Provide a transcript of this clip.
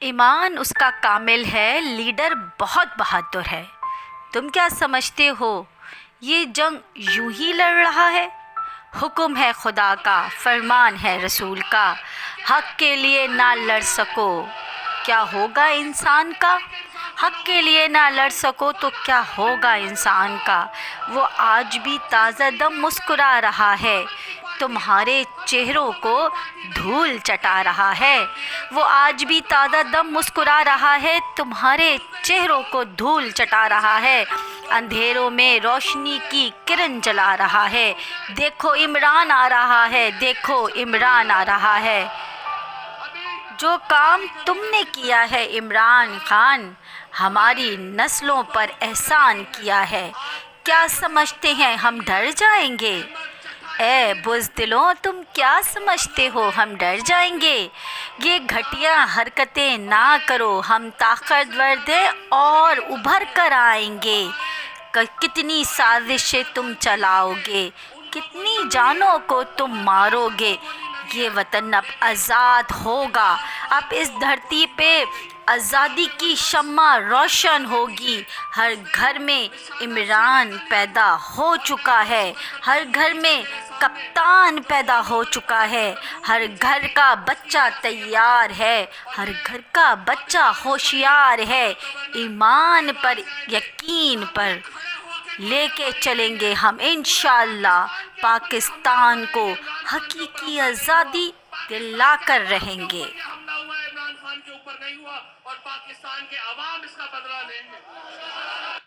ईमान उसका कामिल है, लीडर बहुत बहादुर है। तुम क्या समझते हो ये जंग यूं ही लड़ रहा है? हुक्म है खुदा का, फरमान है रसूल का, हक के लिए ना लड़ सको क्या होगा इंसान का? हक के लिए ना लड़ सको तो क्या होगा इंसान का? वो आज भी ताज़ा दम मुस्कुरा रहा है, तुम्हारे चेहरों को धूल चटा रहा है। वो आज भी ताज़ा दम मुस्कुरा रहा है, तुम्हारे चेहरों को धूल चटा रहा है। अंधेरों में रोशनी की किरण जला रहा है। देखो इमरान आ रहा है, देखो इमरान आ रहा है। जो काम तुमने किया है इमरान खान, हमारी नस्लों पर एहसान किया है। क्या समझते हैं हम डर जाएंगे? ए बुज़दिलों, तुम क्या समझते हो हम डर जाएंगे? ये घटिया हरकतें ना करो, हम ताकतवर थे और उभर कर आएंगे। कितनी साजिशें तुम चलाओगे, कितनी जानों को तुम मारोगे। ये वतन अब आज़ाद होगा, अब इस धरती पे आज़ादी की शम्मा रोशन होगी। हर घर में इमरान पैदा हो चुका है, हर घर में कप्तान पैदा हो चुका है, हर घर का बच्चा तैयार है, हर घर का बच्चा होशियार है। ईमान पर, यकीन पर लेके चलेंगे हम इंशाअल्लाह पाकिस्तान को हकीकी आज़ादी दिला कर रहेंगे। हमला हुआ इमरान खान के ऊपर नहीं हुआ और पाकिस्तान के अवाम इसका बदला लेंगे।